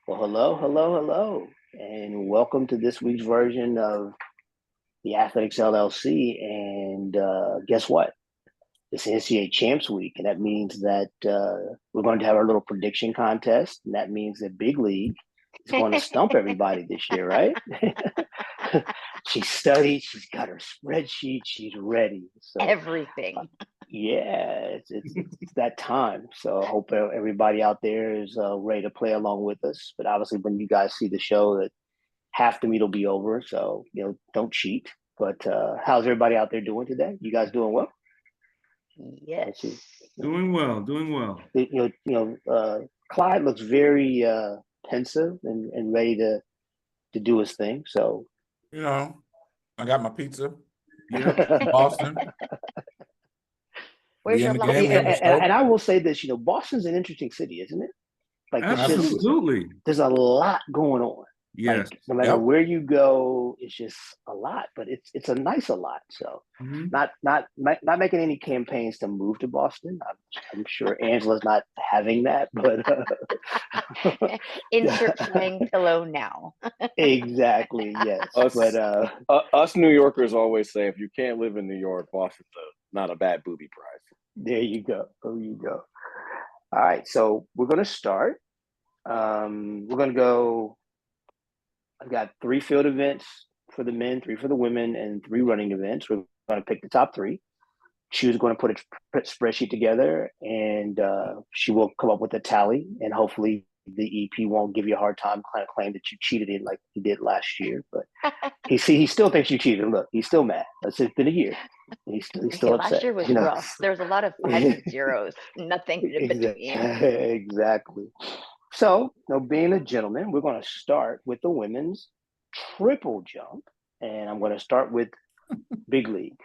Well, hello, hello, hello, and welcome to this week's version of the Athletics LLC. And guess what? It's NCAA Champs Week, and that means that we're going to have our little prediction contest, and that means that Big League is going to stump everybody this year, right? She studied, she's got her spreadsheet, she's ready. So everything. yeah, it's that time. So I hope everybody out there is ready to play along with us. But obviously, when you guys see the show, that half the meet will be over. So don't cheat. But how's everybody out there doing today? You guys doing well? Yes. Doing well, doing well. Clyde looks very pensive and ready to do his thing. So I got my pizza. Yeah. Boston. Where's We your in the game, and I will say this, Boston's an interesting city, isn't it? Like Absolutely. There's a lot going on. Yes. Like, no matter where you go, it's just a lot, but it's a nice a lot. So not making any campaigns to move to Boston. I'm sure Angela's not having that, but insert flying pillow now. Exactly, yes. Us New Yorkers always say if you can't live in New York, Boston's not a bad booby prize. There you go. There you go. All right, so we're gonna start. We're gonna go. I've got 3 field events for the men, 3 for the women, and 3 running events. We're going to pick the top 3. She's going to put a spreadsheet together, and she will come up with a tally. And hopefully, the EP won't give you a hard time, kind of claim that you cheated in like he did last year. But he still thinks you cheated. Look, he's still mad. It's been a year. He's still upset. Last year was rough. There was a lot of 5s and 0s, nothing in between. Exactly. So, being a gentleman, we're going to start with the women's triple jump, and I'm going to start with Big League.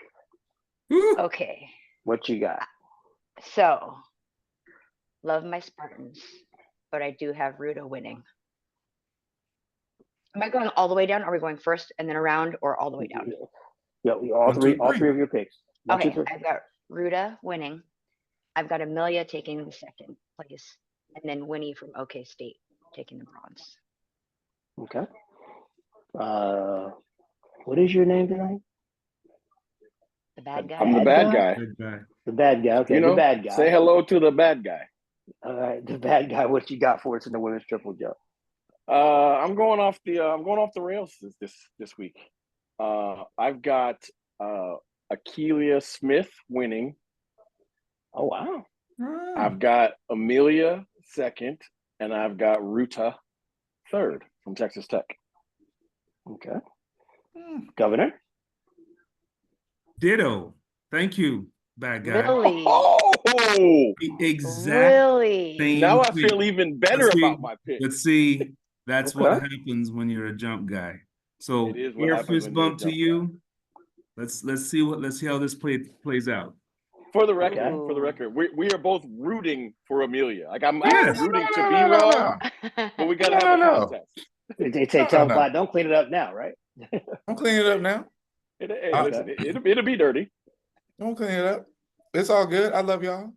Okay. What you got? So, love my Spartans, but I do have Ruta winning. Am I going all the way down? Are we going first and then around, or all the way down? Yeah, all three of your picks. Okay, I've got Ruta winning. I've got Amelia taking the second place. And then Winnie from OK State taking the bronze. Okay. What is your name tonight? The bad guy. I'm the bad guy. The bad guy. Okay, the bad guy. Say hello to the bad guy. All right, the bad guy. What you got for us in the women's triple jump? I'm going off the rails this week. I've got Akeelia Smith winning. Oh wow. I've got Amelia second, and I've got Ruta third from Texas Tech. Okay. Governor? Ditto. Thank you, bad guy. Really? Oh! Exactly. Really? Now I feel even better about my pick. Let's see. That's what happens when you're a jump guy. So air fist bump to you. Let's see how this plays out. For the record, we are both rooting for Amelia. Like I'm rooting to be wrong, but we gotta have a contest. They tell Clyde, don't clean it up now, right? Don't clean it up now. Listen, it'll be dirty. Don't clean it up. It's all good. I love y'all.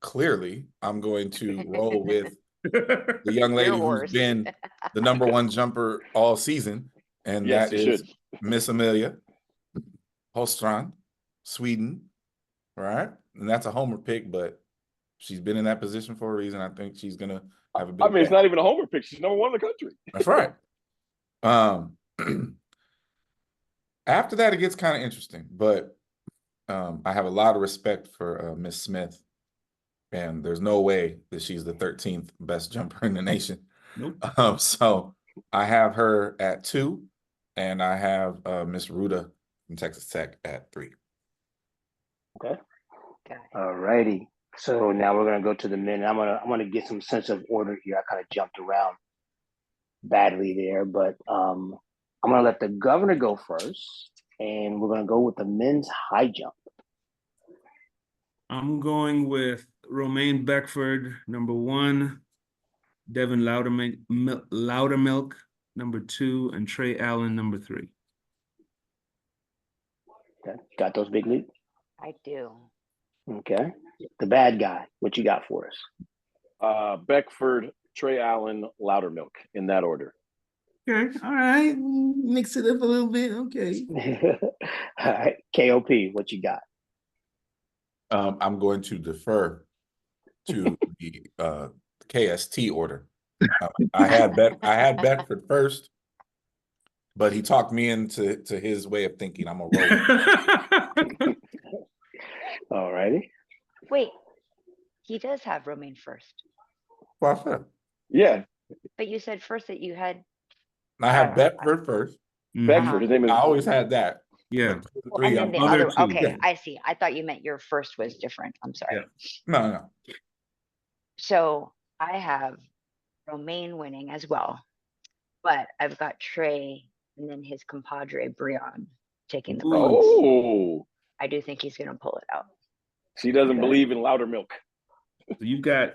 Clearly, I'm going to roll with the young lady who's been the #1 jumper all season, and that is Miss Amelia Holstrand, Sweden, right? And that's a homer pick, but she's been in that position for a reason. I think she's gonna have a big it's not even a homer pick. She's #1 in the country. That's right. After that, it gets kind of interesting, but I have a lot of respect for Miss Smith, and there's no way that she's the 13th best jumper in the nation. Nope. So I have her at 2, and I have Miss Ruta from Texas Tech at 3. Okay. All righty. So now we're gonna go to the men. I'm gonna get some sense of order here. I kind of jumped around badly there, but I'm gonna let the governor go first, and we're gonna go with the men's high jump. I'm going with Romaine Beckford, #1, Devin Loudermilk, #2, and Trey Allen, #3. Okay. Got those, Big League? I do. Okay. The bad guy, what you got for us? Beckford, Trey Allen, Loudermilk, in that order. Okay, all right. Mix it up a little bit. Okay. All right, KOP, what you got? I'm going to defer to the KST order. I had Beckford first, but he talked me into his way of thinking. I'm a roll. All righty. Wait, he does have Romaine first. Well, Yeah, But you said first that you had. I had Beckford first. Beckford. His name is. I always had that. Yeah. And then the other other. two. Okay, Yeah. I see. I thought you meant your first was different. I'm sorry. Yeah. No. So I have Romaine winning as well, but I've got Trey and then his compadre Breon taking the bronze. Oh, I do think he's going to pull it out. she doesn't believe in Loudermilk. So you got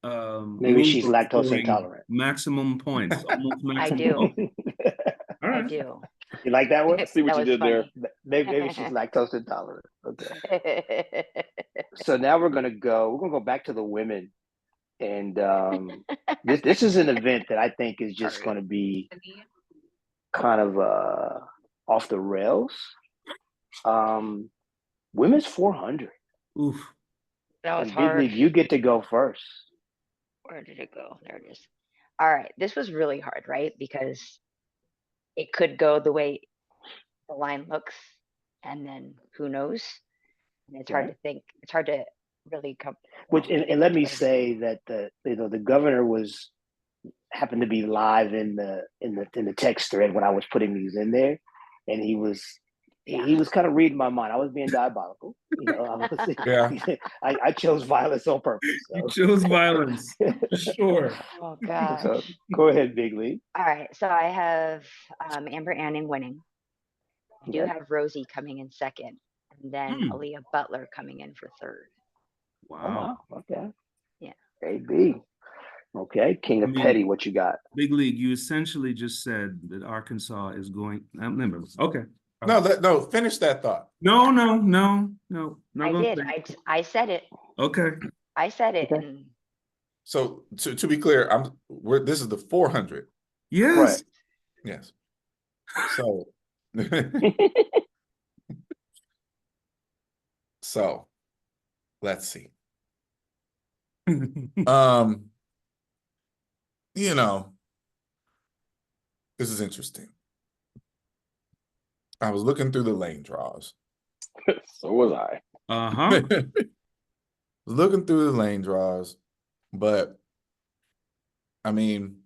Maybe she's Lou lactose scoring intolerant. maximum points. Almost maximum. I do. All right. I do. You like that one? See what That you was did there. Maybe she's lactose intolerant. Okay. funny. So now we're gonna go back to the women, and this is an event that I think is just going to be kind of off the rails. Women's 400. Oof. That was And Big hard. League, you get to go first. Where did it go? There it is. All right. This was really hard, right? Because it could go the way the line looks, and then who knows? And it's hard to think. It's hard to really come. Which and let me say that the governor happened to be live in the text thread when I was putting these in there, and he was kind of reading my mind. I was being diabolical. I chose violence on purpose. So. You chose violence. Sure. Oh gosh. So go ahead, Big League. All right. So I have Amber Anning winning. I do Okay. have Rosie coming in second, and then Aaliyah Butler coming in for third. Wow. Oh, wow. Okay. Yeah. AB. Okay. King of Petty, what you got? Big League, you essentially just said that Arkansas is going. Okay. No, finish that thought. No. I did. I said it. Okay. I said it. Okay. And So to be clear, this is the 400. Yes. Right. Yes. So so let's see. This is interesting. I was looking through the lane draws. So was I. Looking through the lane draws, but I mean,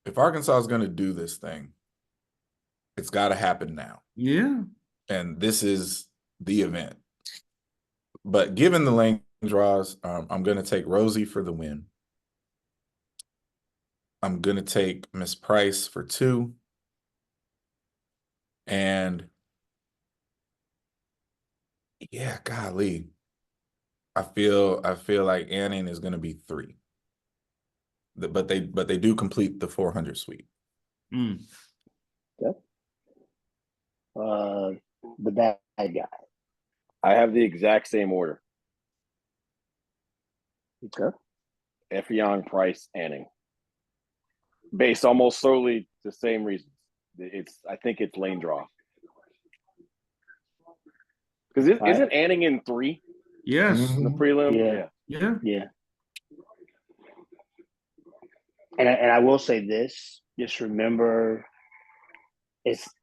if Arkansas is going to do this thing, it's got to happen now. Yeah. And this is the event. But given the lane draws, I'm going to take Rosie for the win. I'm going to take Miss Price for 2. And yeah, golly. I feel like Anning is going to be 3. But they do complete the 400 sweep. Okay. The bad guy. I have the exact same order. Okay. Effiong, Price, Anning. Based almost solely the same reasons. I think it's lane draw. Because isn't Anning in 3? Yes. In the prelim? Yeah. And I will say this, just remember,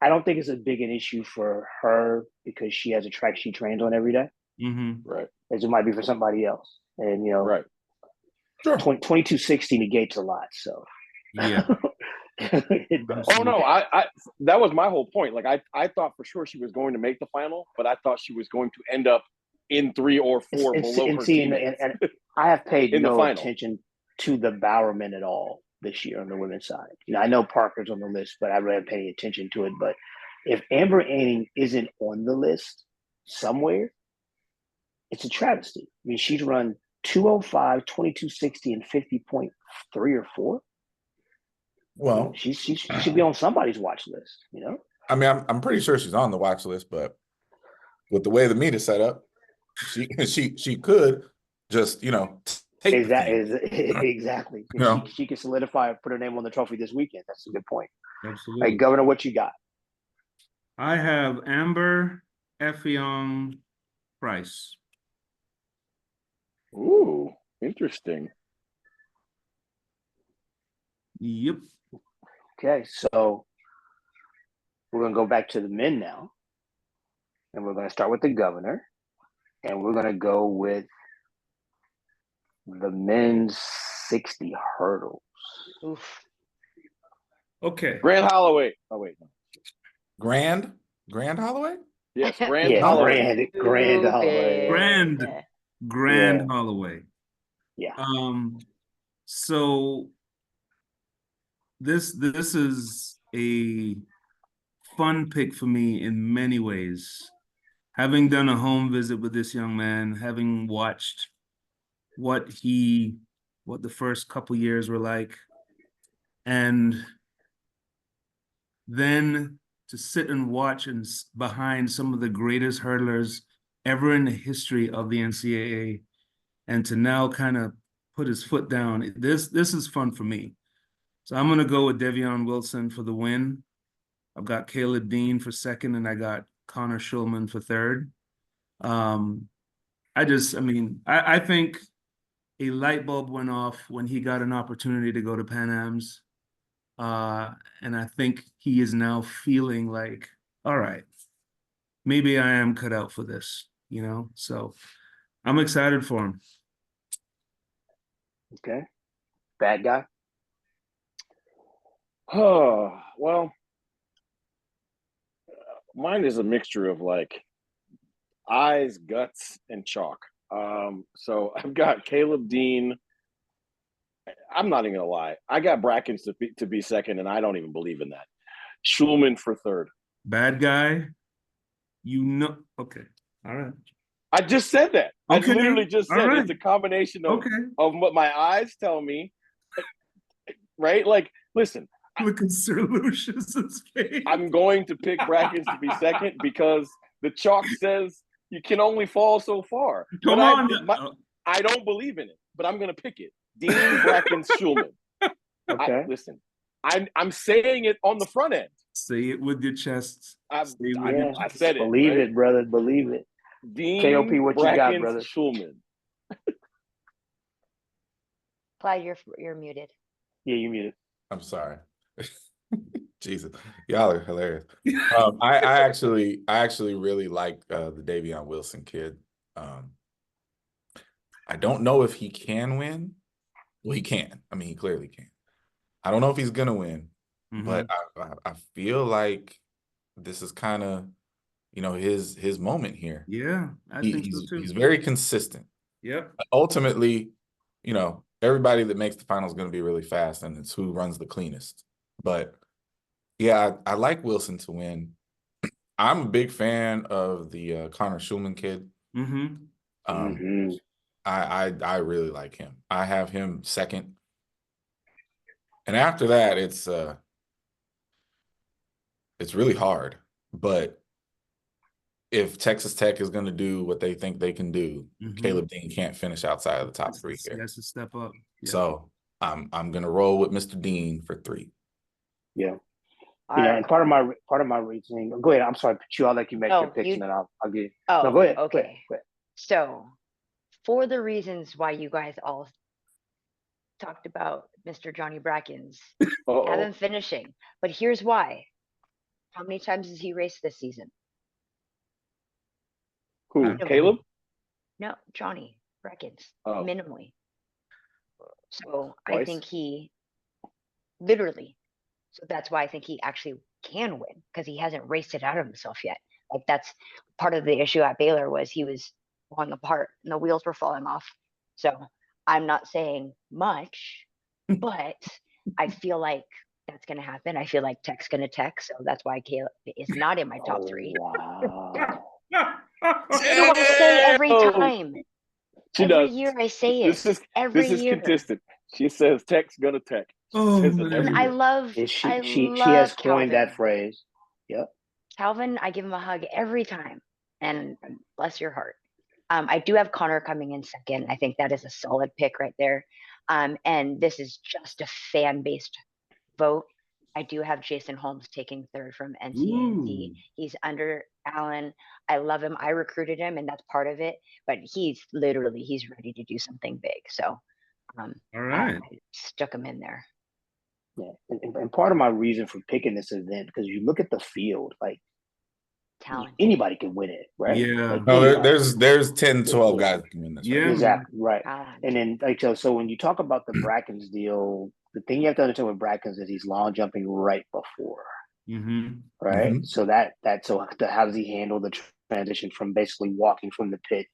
I don't think it's as big an issue for her because she has a track she trains on every day. Right. As it might be for somebody else. And, right. Sure. 2260 negates a lot, so. Yeah. Oh, no, I that was my whole point. Like, I thought for sure she was going to make the final, but I thought she was going to end up in 3 or 4 below her teammates. And I have paid no final. attention to the Bowerman at all this year on the women's side. I know Parker's on the list, but I really haven't paid attention to it. But if Amber Anning isn't on the list somewhere, it's a travesty. I mean, she's run 205, 2260, and 50.3 or 4. Well, she should be on somebody's watch list, I mean, I'm pretty sure she's on the watch list, but with the way the meet is set up, she could. just, take the thing. Exactly. She can solidify, put her name on the trophy this weekend. That's a good point. Absolutely. Hey, Governor, what you got? I have Amber Effiong Price. Ooh, interesting. Yep. Okay, so we're going to go back to the men now. And we're going to start with the governor. And we're going to go with the men's 60 hurdles. Oof. Okay. Grand Holloway. Oh, wait. No. Grand Holloway? Yes, Grand Holloway. Grand Holloway. Grand Holloway. Yeah. So this is a fun pick for me in many ways. Having done a home visit with this young man, having watched what the first couple years were like, and then to sit and watch behind some of the greatest hurdlers ever in the history of the NCAA, and to now kind of put his foot down. This is fun for me. So I'm going to go with Devion Wilson for the win. I've got Caleb Dean for second, and I got Connor Schulman for third. I think a light bulb went off when he got an opportunity to go to Pan Am's. And I think he is now feeling like, all right, maybe I am cut out for this, So I'm excited for him. Okay. Bad guy? Oh, well, mine is a mixture of like eyes, guts, and chalk. So I've got Caleb Dean. I'm not even gonna lie. I got Brackens to be second, and I don't even believe in that. Schulman for third. Bad guy? Okay. All right. I just said that. Okay. I literally just said it's a combination of what my eyes tell me. Right? Like, listen. Look at Sir Lucious's face. I'm going to pick Brackens to be second because the chalk says you can only fall so far. Come on. I don't believe in it, but I'm going to pick it. Dean Brackens Schulman. Okay. Listen, I'm saying it on the front end. Say it with your chest. I said it. Believe it, brother. Believe it. Dean KOP, what Brackens you got, brother? Schulman. Clyde, you're muted. Yeah, you muted. I'm sorry. Jesus, y'all are hilarious. I actually really like the Devion Wilson kid. I don't know if he can win. Well, he can. I mean, he clearly can. I don't know if he's gonna win, but I feel like this is kind of, his moment here. Yeah, I think so too. He's very consistent. Yep. Ultimately, everybody that makes the final is going to be really fast, and it's who runs the cleanest. But yeah, I like Wilson to win. I'm a big fan of the Connor Schulman kid. I really like him. I have him second, and after that, it's really hard. But if Texas Tech is going to do what they think they can do, Caleb Dean can't finish outside of the top three here. He has to step up. Yeah. So I'm going to roll with Mr. Dean for 3. Yeah. And part of my reasoning. Go ahead. I'm sorry, I'll let you make your picks, and then I'll give you. Oh, no, go ahead. Okay. Go ahead. So, for the reasons why you guys all talked about Mr. Johnny Brackens, have him finishing. But here's why. How many times has he raced this season? Who? Caleb? No, Johnny Brackens. Oh. Minimally. So Twice? I think he literally. So that's why I think he actually can win, because he hasn't raced it out of himself yet. Like, that's part of the issue at Baylor, was he was falling apart and the wheels were falling off. So I'm not saying much, but I feel like that's going to happen. I feel like Tech's going to Tech. So that's why Caleb is not in my top 3. Wow. I say every time. She every does. year I say it. This is year. consistent. She says Tech's gonna Tech. I love. She has coined that phrase. Yep. Calvin, I give him a hug every time, and bless your heart. I do have Connor coming in second. I think that is a solid pick right there. And this is just a fan-based vote. I do have Jason Holmes taking third from NCAA. He's under Allen. I love him. I recruited him, and that's part of it. But he's ready to do something big. So, all right, I stuck him in there. Yeah, and part of my reason for picking this event, because you look at the field, like Talented. anybody can win it, right? Yeah. Like, No, there's 10, 12 guys that can win this. Yeah, Right? exactly, right. Talented. And then like so when you talk about the Brackens deal, the thing you have to understand with Brackens is he's long jumping right before, right? Mhm. So how does he handle the transition from basically walking from the pit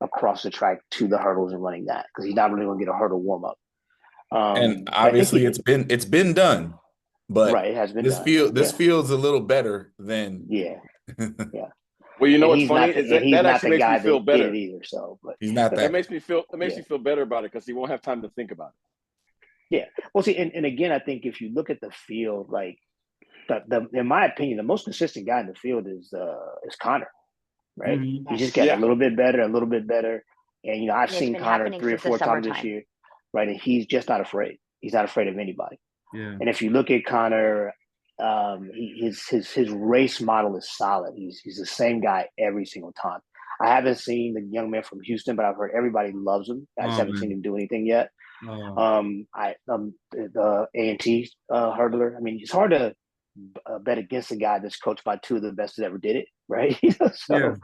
across the track to the hurdles and running that? Because he's not really going to get a hurdle warm up. And obviously it's been done, but right, it has been done. This feels a little better than yeah. Well, you know what's he's funny not, is and he's that not actually the makes guy me feel that better. did it either. So, but he's not That that. makes me feel better about it because he won't have time to think about it. Yeah. Well, see, and again, I think if you look at the field, like in my opinion, the most consistent guy in the field is Connor, right? He's just getting a little bit better, and I've seen Connor 3 or 4 times this year, right? And he's just not afraid. He's not afraid of anybody. Yeah. And if you look at Connor, his race model is solid. He's the same guy every single time. I haven't seen the young man from Houston, but I've heard everybody loves him. I just haven't seen him do anything yet. The A&T hurdler. I mean, it's hard to bet against a guy that's coached by 2 of the best that ever did it, right? So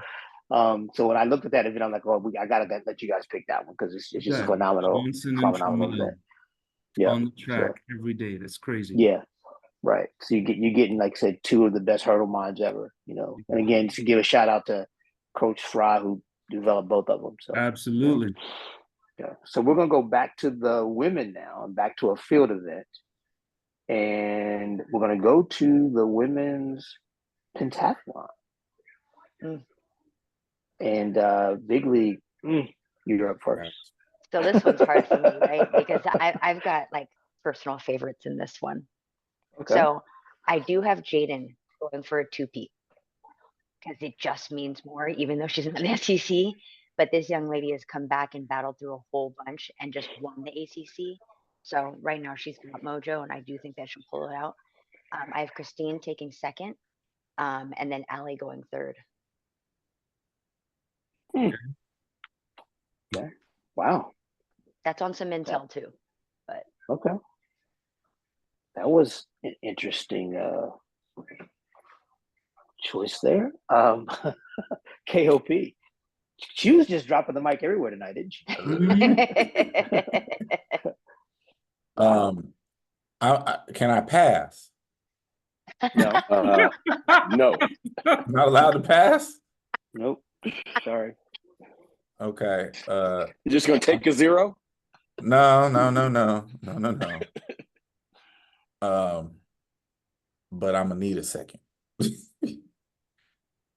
when I looked at that event, I'm like, oh, I gotta let you guys pick that one because it's just a phenomenal event. Yeah, on the track every day. That's crazy. Yeah, right. So you're getting, like I said, 2 of the best hurdle minds ever. And again, to give a shout out to Coach Fry who developed both of them. So absolutely. Yeah. So we're gonna go back to the women now and back to a field event, and we're gonna go to the women's pentathlon. And Big League, you're up first. So this one's hard for me, right? Because I've got like personal favorites in this one. Okay. So I do have Jaden going for a 2-peat because it just means more, even though she's in the SEC. But this young lady has come back and battled through a whole bunch and just won the ACC. So right now she's got mojo, and I do think that she'll pull it out. I have Christine taking second, and then Allie going third. Yeah. Wow. That's on some intel too. But okay. That was an interesting choice there. KOP. She was just dropping the mic everywhere tonight, didn't she? Can I pass? No. No. Not allowed to pass? Nope. Sorry. Okay. You're just gonna take a 0? No. But I'm gonna need a second.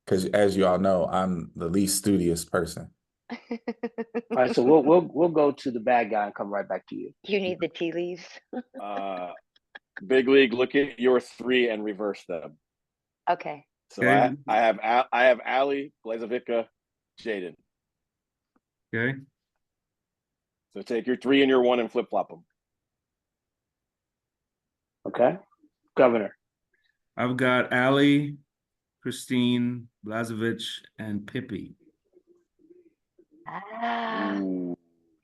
Because as you all know, I'm the least studious person. All right, so we'll go to the bad guy and come right back to you. You need the tea leaves. Big League, look at your 3 and reverse them. Okay. So I have Allie, Blazovica, Jaden. Okay. So take your 3 and your 1 and flip flop them. Okay. Governor. I've got Allie, Christine, Blazovic, and Pippi. She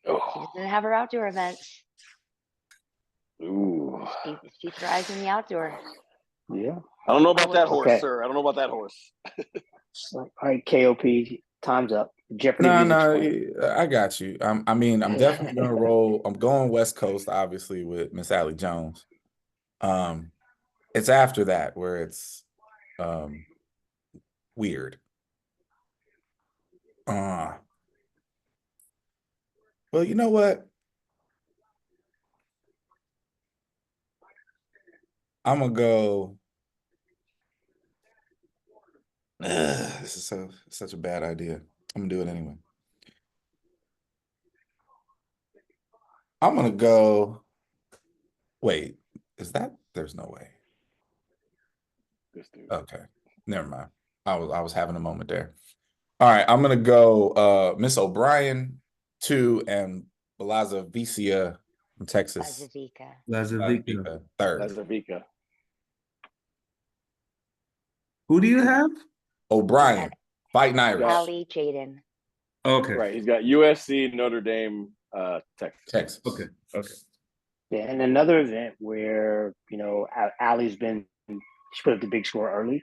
doesn't have her outdoor events. Ooh. She thrives in the outdoor. Yeah. I don't know about that horse, sir. I don't know about that horse. All right, KOP, time's up. Jeopardy. No, I got you. I'm definitely gonna roll. I'm going West Coast, obviously, with Miss Allie Jones. It's after that where it's weird. Well, you know what? I'm gonna go. This is such a bad idea. I'm gonna do it anyway. I'm gonna go. Wait, is that? There's no way. Okay, never mind. I was having a moment there. All right, I'm gonna go Miss O'Brien 2 and Belaza Vicia from Texas. Azavika. Lazavica. 3rd. Lazavika. Who do you have? O'Brien, fighting Irish. Ali Jaden. Okay. Right. He's got USC, Notre Dame, Texas. Okay. Yeah, and another event where, Allie's she put up the big score early,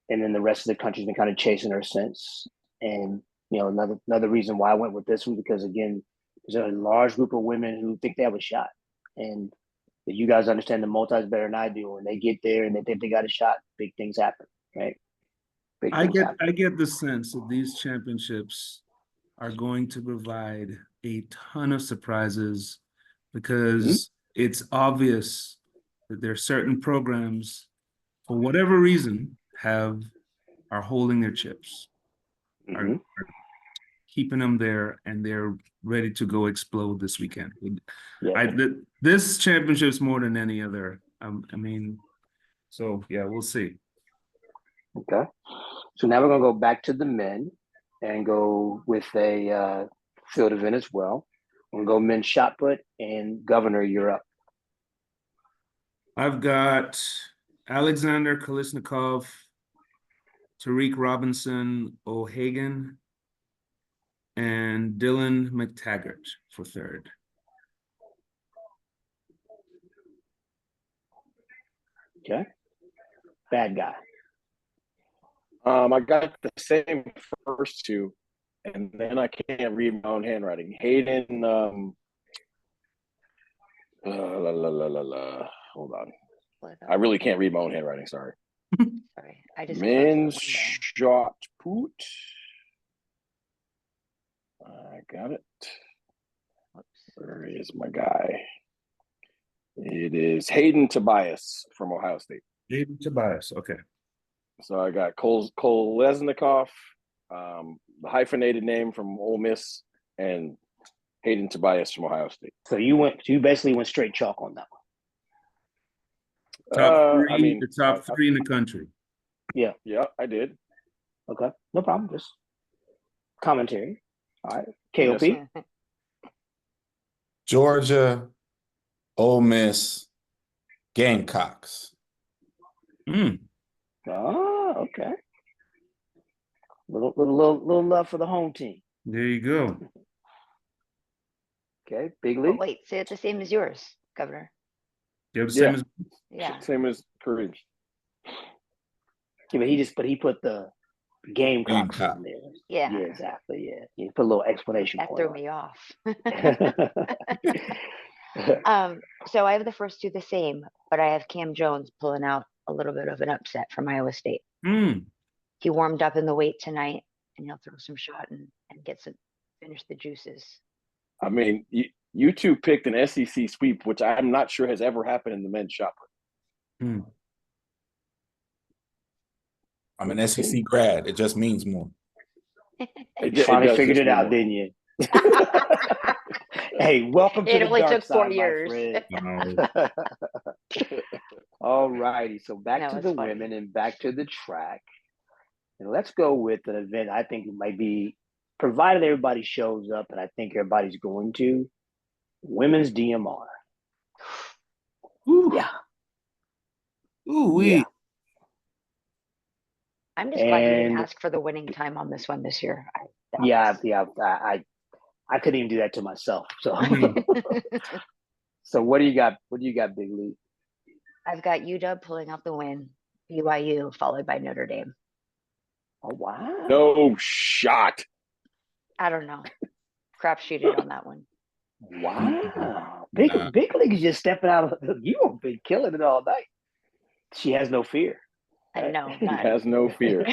and then the rest of the country's been kind of chasing her since. And, another reason why I went with this one, because again, there's a large group of women who think they have a shot. And you guys understand the multis better than I do. When they get there and they think they got a shot, big things happen, right? I get the sense that these championships are going to provide a ton of surprises, because it's obvious that there are certain programs, for whatever reason, are holding their chips, are keeping them there, and they're ready to go explode this weekend. This championship's more than any other. So yeah, we'll see. Okay. So now we're going to go back to the men and go with a field event as well. We'll go men's shot put, and Governor, you're up. I've got Alexander Kolesnikov, Tariq Robinson O'Hagan, and Dylan McTaggart for 3rd. Okay. Bad guy. I got the same first two, and then I can't read my own handwriting. Hayden, hold on. I really can't read my own handwriting. Sorry. Sorry, I just men's shot put. I got it. Where is my guy? It is Hayden Tobias from Ohio State. Hayden Tobias. Okay. So I got Kolesnikov, the hyphenated name from Ole Miss, and Hayden Tobias from Ohio State. So you basically went straight chalk on that one. The top three in the country. Yeah, I did. Okay, no problem. Just commentary. All right, KOP. Yes, Georgia, Ole Miss, Gamecocks. Oh, okay. Little love for the home team. There you go. Okay, big league. Oh, wait, say it the same as yours, Governor. Same as Kareem's. Yeah, but he put the Gamecocks in there. Yeah, exactly. Yeah, he put a little explanation. That threw me off. So I have the first two the same, but I have Cam Jones pulling out a little bit of an upset from Iowa State. He warmed up in the weight tonight, and he'll throw some shot and finish the juices. I mean, you two picked an SEC sweep, which I'm not sure has ever happened in the men's shot put. I'm an SEC grad. It just means more. You finally figured it out, didn't you? Hey, welcome to the dark side. It only took 4 years. All righty. So back to the women and back to the track. And let's go with an event I think it might be, provided everybody shows up, and I think everybody's going to, women's DMR. Ooh. Yeah. Ooh, yeah. I'm just glad you didn't ask for the winning time on this one this year. I couldn't even do that to myself. So, so what do you got? What do you got, Big Lee? I've got UW pulling out the win, BYU followed by Notre Dame. Oh wow! No shot. I don't know. Crapshooted on that one. Wow! Big League is just stepping out. You have been killing it all night. She has no fear. I know. She has no fear.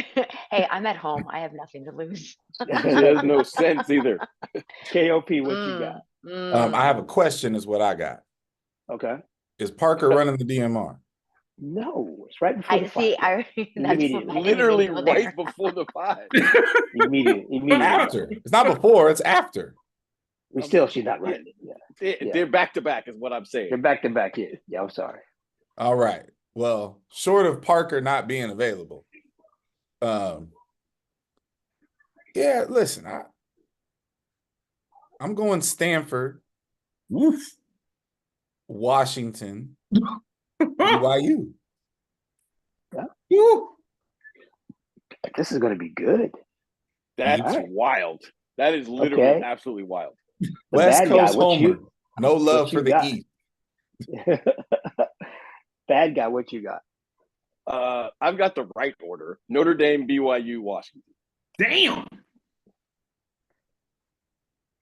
Hey, I'm at home. I have nothing to lose. She has no sense either. KOP, what you got? I have a question is what I got. Okay. Is Parker running the DMR? No, it's right before the see. Literally right before the 5. Immediately. After. It's not before, it's after. She's not running it. They're back to back is what I'm saying. They're back to back. Yeah, I'm sorry. All right. Well, short of Parker not being available, Yeah, listen, I'm going Stanford, Woof. Washington, BYU. Woo. This is going to be good. That's All right. wild. That is literally Okay. absolutely wild. The West bad guy, Coast what homer. you? No love what for you the got? East. Bad guy, what you got? I've got the right order: Notre Dame, BYU, Washington. Damn.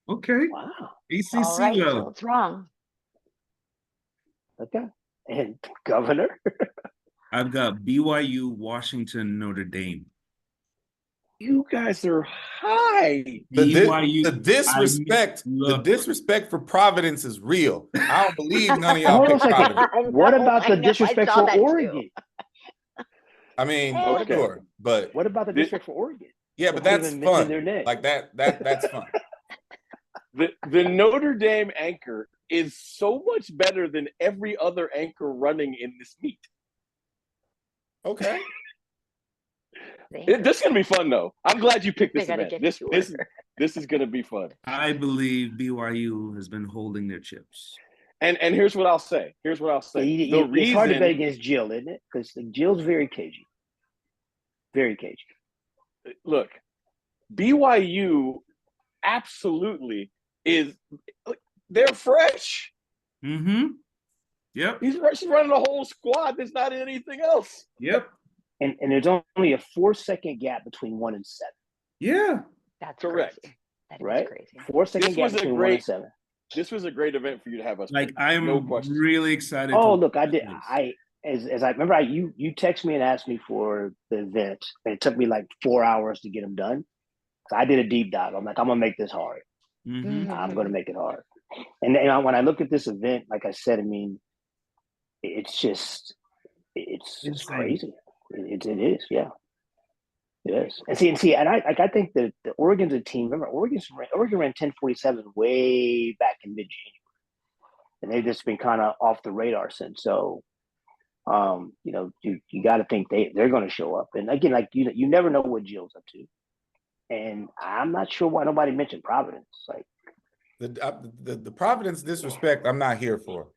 Okay. Wow. ACC All right, so love. it's wrong. Okay. And Governor. I've got BYU, Washington, Notre Dame. You guys are high. BYU. The disrespect for Providence is real. I don't believe none of y'all Hold on a pick second. Providence. What about the I disrespect saw for that too. Oregon? I mean, Okay. sure, but What about the disrespect for Oregon? yeah, but Don't that's even mention their fun. name. Like that's fun. The Notre Dame anchor is so much better than every other anchor running in this meet. Okay. This is gonna be fun though. I'm glad you picked this They gotta event. get This is gonna be fun. I believe BYU has been holding their chips. And here's what I'll say. Yeah, it's hard to bet against Jill, isn't it? Because Jill's very cagey. Very cagey. Look, BYU absolutely is. They're fresh. Mm-hmm. Yep. She's running a whole squad. There's not anything else. Yep. And there's only a 4-second gap between 1 and 7. Yeah. That's Correct. crazy. That is Right? crazy. 4-second gap between 1 and 7. This was a great event for you to have us. Like pick. I'm No question. really excited. Oh, to look, I did. this. As I remember, you texted me and asked me for the event, and it took me like 4 hours to get them done. So I did a deep dive. I'm like, I'm gonna make this hard. Mm-hmm. I'm gonna make it hard. And when I look at this event, like I said, I mean, it's just crazy. It is, yeah. It is. And I think that the Oregon's a team. Remember, Oregon ran 10:47 way back in mid-January, and they've just been kind of off the radar since. So, you got to think they're going to show up. And again, like you never know what Jill's up to, and I'm not sure why nobody mentioned Providence. Like the Providence disrespect, I'm not here for.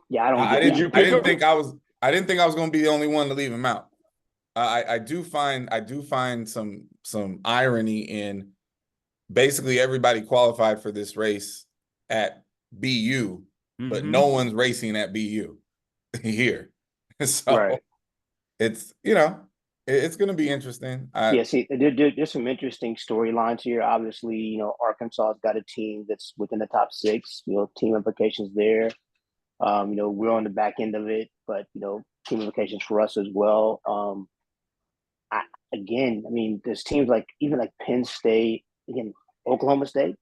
Yeah, I don't. I didn't think I was going to be the only one to leave him out. I do find some irony in basically everybody qualified for this race at BU, but no one's racing at BU here. So right. It's it's going to be interesting. See, there's some interesting storylines here. Obviously, Arkansas's got a team that's within the top 6. Team implications there. We're on the back end of it, but team implications for us as well. There's teams like even like Penn State, again, Oklahoma State.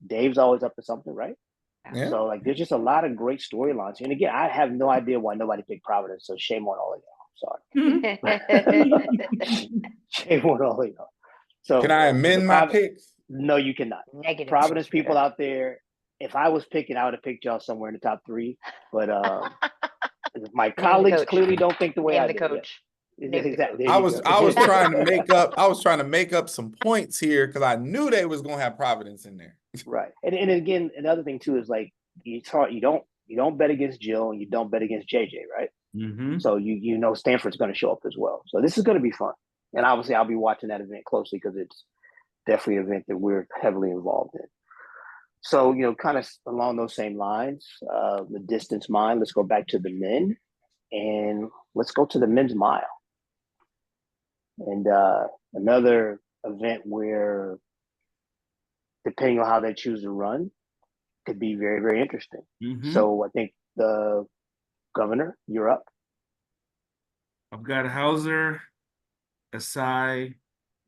Dave's always up to something, right? Yeah. So there's just a lot of great storylines. And again, I have no idea why nobody picked Providence. So shame on all of y'all. I'm sorry. Shame on all of y'all. So can I amend my picks? No, you cannot. Negative. Providence people out there. If I was picking, I would have picked y'all somewhere in the top 3. But my colleagues clearly don't think the way I do. Coach. Exactly. I was trying to make up some points here because I knew they was gonna have Providence in there. Right. And again, another thing too is like it's hard. You don't bet against Jill and you don't bet against JJ, right? Mm-hmm. So Stanford's going to show up as well. So this is going to be fun. And obviously, I'll be watching that event closely because it's definitely an event that we're heavily involved in. So kind of along those same lines, the distance mile. Let's go back to the men, and let's go to the men's mile. And another event where, depending on how they choose to run, could be very, very interesting. Mm-hmm. So I think the Governor, you're up. I've got Hauser, Asai,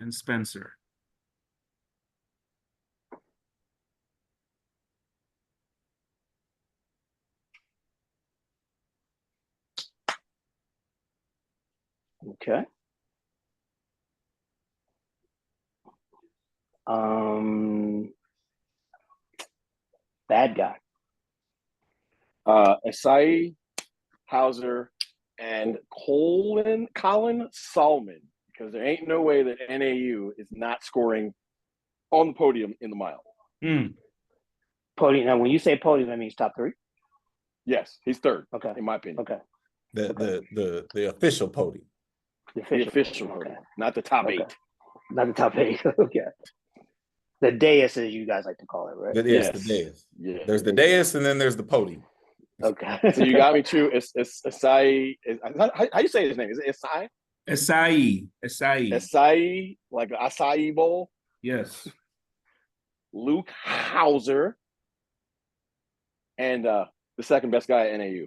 and Spencer. Okay. Bad guy. Asai, Hauser, and Colin Solomon, because there ain't no way that NAU is not scoring on the podium in the mile. Podium. Now, when you say podium, that means top 3? Yes, he's third. Okay. In my opinion. Okay. The official podium. The official podium, not the top 8. Not the top 8. Okay. The dais, as you guys like to call it, right? Yes, the dais. Yeah. There's the dais and then there's the podium. Okay. So you got me too. It's Asai. How you say his name? Is it Asai? Asai, like an acai bowl. Yes. Luke Hauser, and the second best guy at NAU.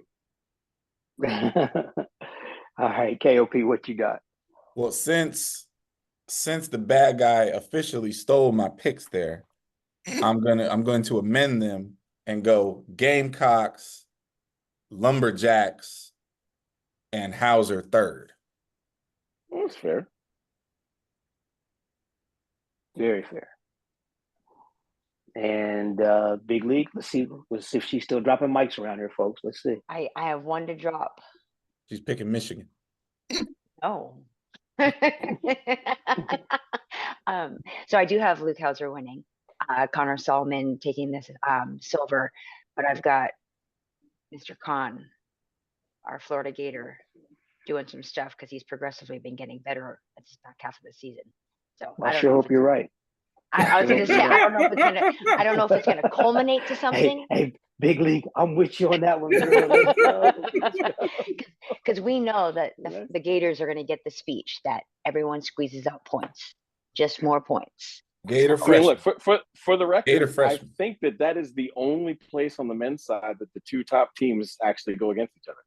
All right, KOP, what you got? Well, since the bad guy officially stole my picks there, I'm going to amend them and go Gamecocks, Lumberjacks, and Hauser third. That's fair. Very fair. And Big League, let's see if she's still dropping mics around here, folks. Let's see. I have one to drop. She's picking Michigan. Oh. So I do have Luke Hauser winning. Connor Solomon taking this silver, but I've got Mr. Khan, our Florida Gator, doing some stuff because he's progressively been getting better at the back half of the season. So I sure hope you're right. I was gonna say I don't know if it's gonna culminate to something. Hey, Big League, I'm with you on that one, Because we know that the Gators are gonna get the speech that everyone squeezes out points, just more points. Gator I mean, freshman. look, for the record, Gator I freshman. think that is the only place on the men's side that the 2 top teams actually go against each other.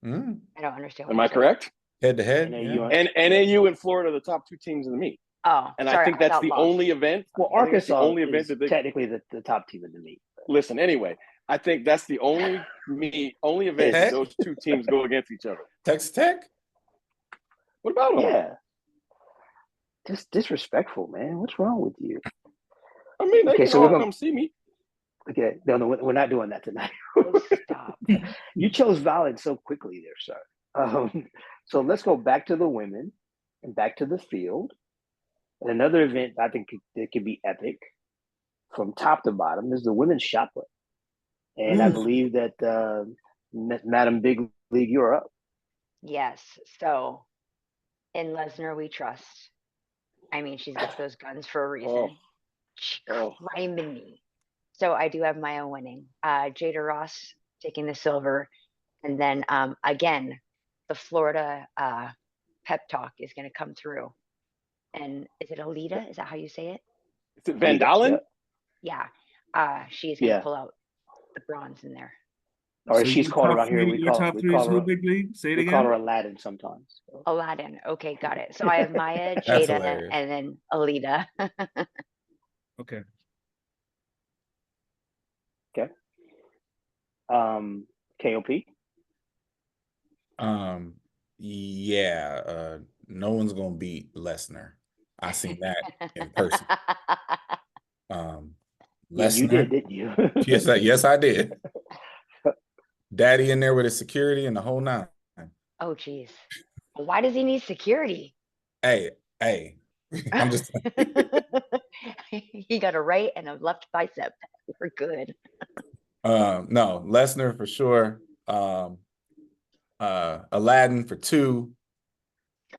I don't understand. Am I correct? Head to head. And NAU and Florida are the top 2 teams in the meet. Oh, and sorry, I think that's the only event. Well, Arkansas the only event that they, technically the top team in the meet. Listen, anyway, I think that's the only event that those 2 teams go against each other. Texas Tech? What about them? Yeah. Just disrespectful, man. What's wrong with you? I mean, they can all come see me. Okay, no, we're not doing that tonight. Stop. You chose violence so quickly there, sir. So let's go back to the women and back to the field. And another event I think that could be epic from top to bottom is the women's shot put. And I believe that Madam Big League, you're up. Yes. So in Lesnar, we trust. I mean, she's got those guns for a reason. Criming me. So I do have my own winning. Jada Ross taking the silver. And then again, the Florida pep talk is going to come through. And is it Alita? Is that how you say it? Is it Van Dalen? Yeah. She is going to pull out the bronze in there. Or so she's called around here. Your top three is who, Big League? Say it again. We call her Aladdin sometimes. So. Aladdin. Okay, got it. So I have Maya, Jada, and then Alita. Okay. Okay. KOP. Yeah. No one's gonna beat Lesnar. I seen that in person. Lesnar, you did, didn't you? Yes, I did. Daddy in there with his security and the whole 9. Oh, geez. Why does he need security? Hey. I'm just. He got a right and a left bicep. We're good. No, Lesnar for sure. Aladdin for 2.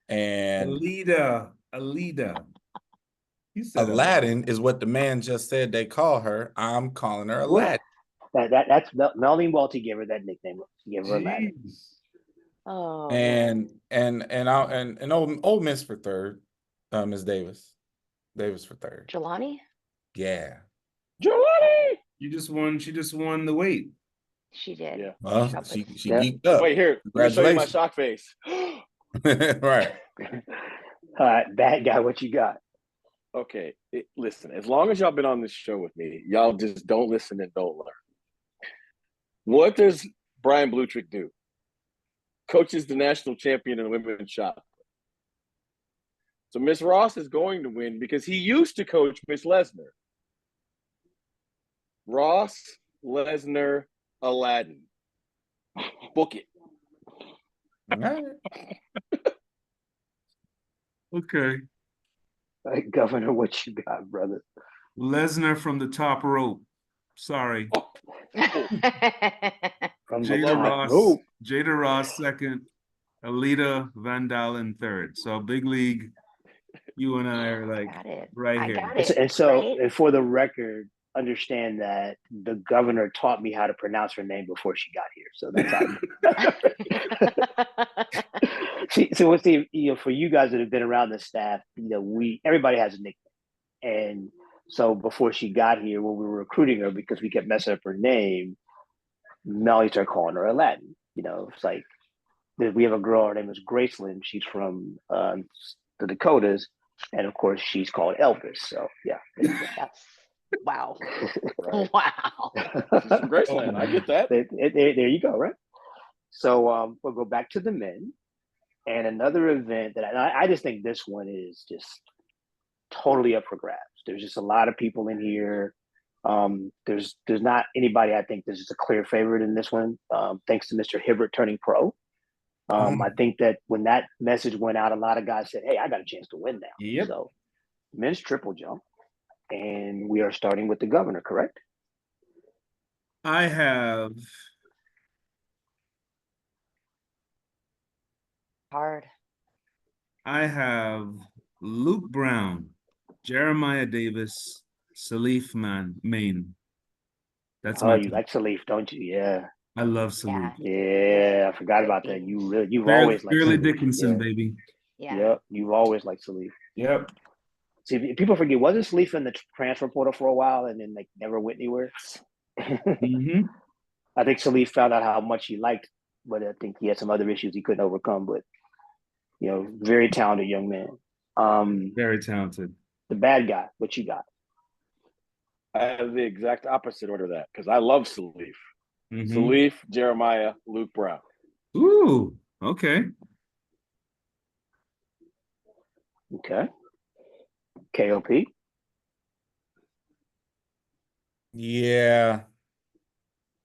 And Alita. Aladdin is what the man just said they call her. I'm calling her Aladdin. That's Melanie Walty gave her that nickname. She gave her Aladdin. Oh. And Ole Miss for 3rd. Ms. Davis for 3rd. Jelani? Yeah. Jelani! She just won the weight. She did. Yeah. Well, she geeked up. Wait, here. Let me show you my shock face. Right. All right, bad guy, what you got? Okay, listen, as long as y'all been on this show with me, y'all just don't listen and don't learn. What does Brian Blutrick do? Coaches the national champion in the women's shot. So Miss Ross is going to win because he used to coach Miss Lesnar. Ross, Lesnar, Aladdin. Book it. All right. Okay. Right, Governor, what you got, brother? Lesnar from the top rope. Sorry. From the Jada top Ross. rope. Jada Ross second. Alita Van Dalen third. So big league. You and I are like right I here. got it. And so, right? and for the record, understand that the governor taught me how to pronounce her name before she got here. So that's how. See, what's the, for you guys that have been around the staff, everybody has a nickname. And so before she got here, when we were recruiting her, because we kept messing up her name, Melly started calling her Aladdin. It's like, we have a girl, her name is Graceland. She's from the Dakotas. And of course, she's called Elvis. So, yeah. Wow. Right. Wow. She's from Graceland. I get that. There you go, right? So we'll go back to the men. And another event that I just think this one is just totally up for grabs. There's just a lot of people in here. There's not anybody, I think, this is a clear favorite in this one, thanks to Mr. Hibbert turning pro. I think that when that message went out, a lot of guys said, hey, I got a chance to win now. Yep. So men's triple jump. And we are starting with the governor, correct? I have Hard. I have Luke Brown, Jeremiah Davis, Salif Main. That's my you like Salif, don't you? Yeah. I love Salif. Yeah, I forgot about that. You've Fairly, always liked Fairly Salif. Dickinson, baby. Yeah. Yep, you've always liked Salif. Yep. See, people forget, wasn't Salif in the transfer portal for a while and then never went anywhere? Mm-hmm. I think Salif found out how much he liked, but I think he had some other issues he couldn't overcome. But very talented young man. Very talented. The bad guy, what you got? I have the exact opposite order of that because I love Salif. Mm-hmm. Salif, Jeremiah, Luke Brown. Ooh, okay. Okay. KOP. Yeah.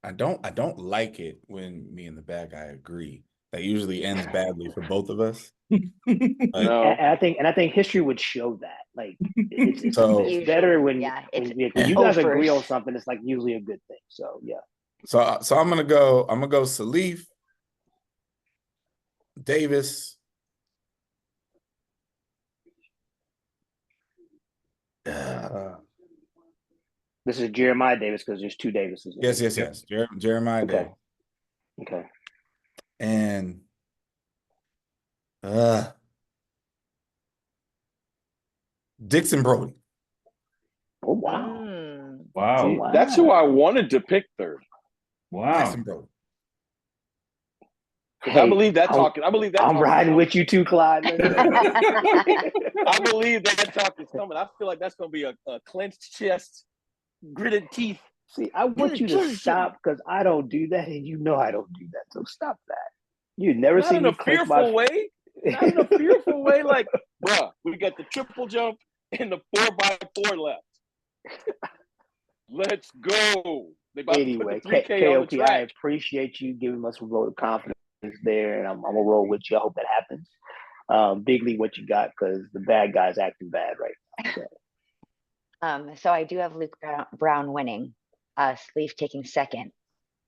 I don't like it when me and the bad guy agree. That usually ends badly for both of us. No. And I think history would show that. Like it's better when you guys agree on something. It's like usually a good thing. So yeah. So I'm gonna go Salif, Davis. This is Jeremiah Davis because there's two Davises. Yes. Jeremiah Davis. Okay. And Dixon Brody. Oh wow. Wow. See, that's who I wanted to pick third. Wow. Dixon Brody. Hey, I believe that talk. I'm riding with you too, Clyde. I believe that talk is coming. I feel like that's going to be a clenched chest, gritted teeth. See, I want you to stop because I don't do that, and I don't do that. So stop that. You never Not seen in me a fearful way. Not in a fearful way. Like, bruh, we got the triple jump and the 4x4 left. Let's go. Anyway, KOP, I appreciate you giving us a vote of confidence there, and I'm gonna roll with you. I hope that happens. Bigly, what you got? Because the bad guy's acting bad right now. So I do have Luke Brown winning, Sleeve taking second,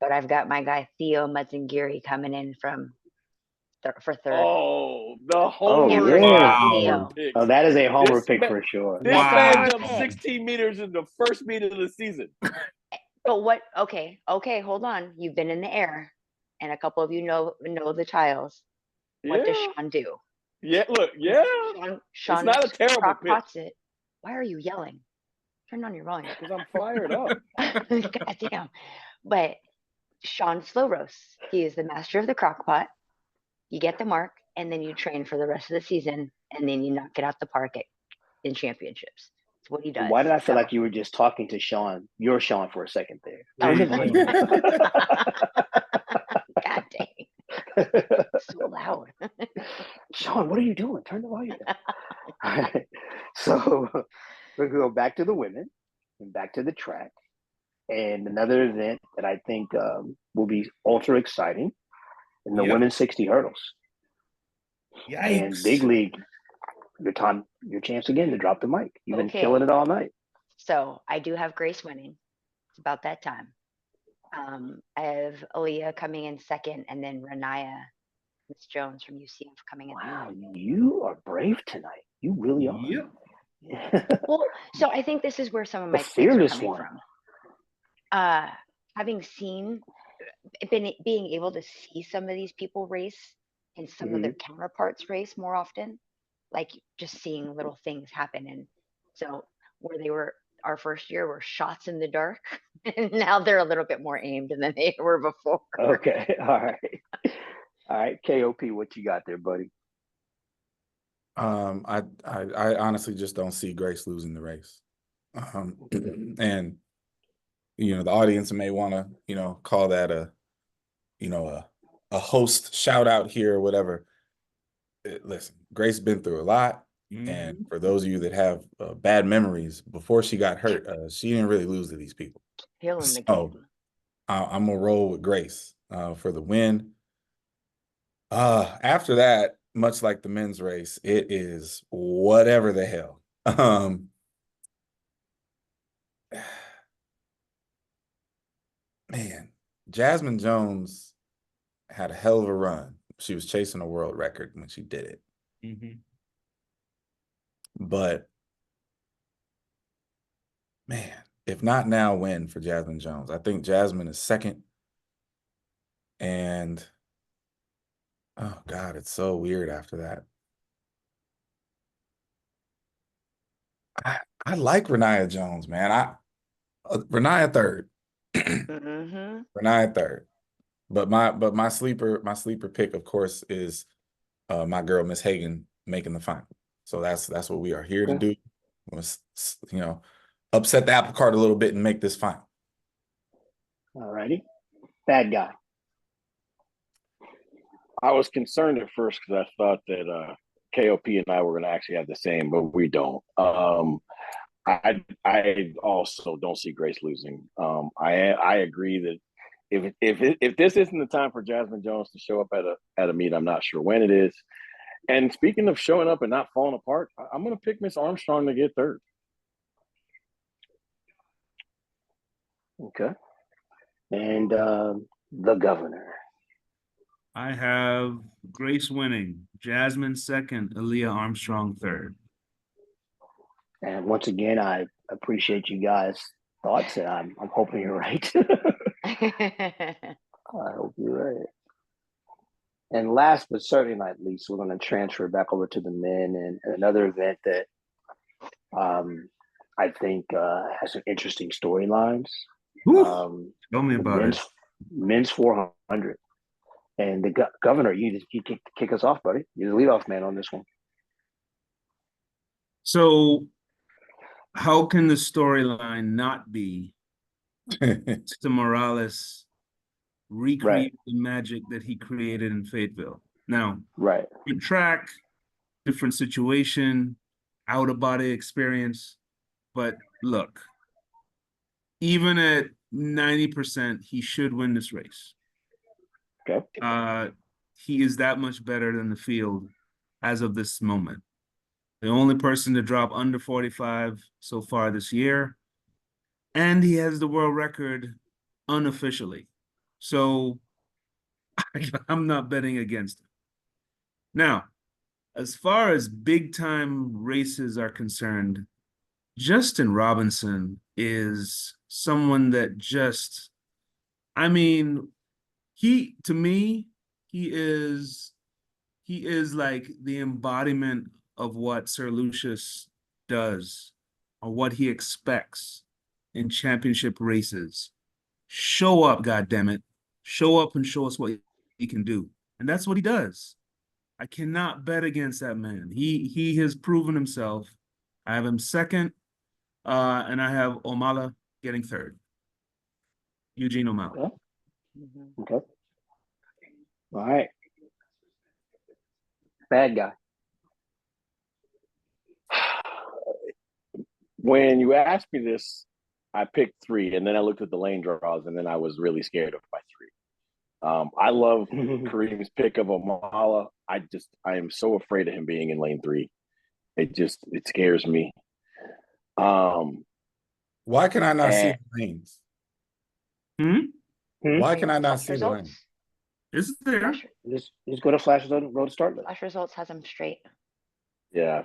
but I've got my guy Theo Mudzingiri coming in for third. Oh, the homer! Wow. Pick. Oh, that is a homer pick for sure. This man jumped 16 meters in the first meet of the season. But what? Okay, hold on. You've been in the air, and a couple of you know the trials. What does Sean do? Yeah, look, yeah. Sean it's not a terrible pick. It. Why are you yelling? Turn on your volume. Because I'm fired up. God damn. But Sean slow roasts. He is the master of the crock pot. You get the mark, and then you train for the rest of the season, and then you knock it out the park in championships. That's what he does. Why did I feel like you were just talking to Sean? You're Sean for a second there. God dang. So loud. Sean, what are you doing? Turn the volume down. All right. So we're going to go back to the women and back to the track. And another event that I think will be ultra exciting in the women's 60 hurdles. Yikes. And big league. your chance again to drop the mic. You've been Okay. killing it all night. So I do have Grace winning. It's about that time. I have Aaliyah coming in second, and then Renaya, Miss Jones from UCF coming in. Wow, you are brave tonight. You really are. Yep. Well, so I think this is where some of The my picks are fearless coming one. from. Having being able to see some of these people race and some of their counterparts race more often, like just seeing little things happen. And so where they were our first year were shots in the dark, and now they're a little bit more aimed than they were before. Okay, all right. All right, KOP, what you got there, buddy? I honestly just don't see Grace losing the race. And the audience may want to, call that a host shout out here or whatever. Listen, Grace been through a lot. And for those of you that have bad memories, before she got hurt, she didn't really lose to these people. Killing the So game. I'm gonna roll with Grace for the win. After that, much like the men's race, it is whatever the hell. Man, Jasmine Jones had a hell of a run. She was chasing a world record when she did it. But man, if not now, when for Jasmine Jones? I think Jasmine is second. And oh God, it's so weird after that. I like Renaya Jones, man. Renaya third. Renaya third. But my sleeper pick, of course, is my girl Miss Hagan making the final. So that's what we are here to do. Upset the apple cart a little bit and make this final. All righty. Bad guy. I was concerned at first because I thought that KOP and I were going to actually have the same, but we don't. I also don't see Grace losing. I agree that if this isn't the time for Jasmine Jones to show up at a meet, I'm not sure when it is. And speaking of showing up and not falling apart, I'm going to pick Miss Armstrong to get third. Okay. And the governor. I have Grace winning, Jasmine second, Aaliyah Armstrong third. And once again, I appreciate you guys' thoughts, and I'm hoping you're right. I hope you're right. And last but certainly not least, we're going to transfer back over to the men and another event that I think has some interesting storylines. Tell me about it. Men's 400. And the governor, you kick us off, buddy. You're the leadoff man on this one. So how can the storyline not be Mr. Morales recreate the magic that he created in Fayetteville? Now, different track, different situation, out-of-body experience. But look, even at 90%, he should win this race. Okay. He is that much better than the field as of this moment. The only person to drop under 45 so far this year. And he has the world record unofficially. So I'm not betting against him. Now, as far as big time races are concerned, Justin Robinson is someone that just, I mean, to me, he is like the embodiment of what Sir Lucious does or what he expects in championship races. Show up, goddammit. Show up and show us what he can do. And that's what he does. I cannot bet against that man. He has proven himself. I have him second, and I have Omala getting third. Eugene Omala. Okay. All right. Bad guy. When you asked me this, I picked three, and then I looked at the lane draws, and then I was really scared of my three. I love Kareem's pick of Omala. I am so afraid of him being in lane three. It scares me. Why can I not see the lanes? Why can I not Flash see the lanes? results. Is it there? Flash, Just go to Flash Road to start list. Flash results has them straight. Yeah.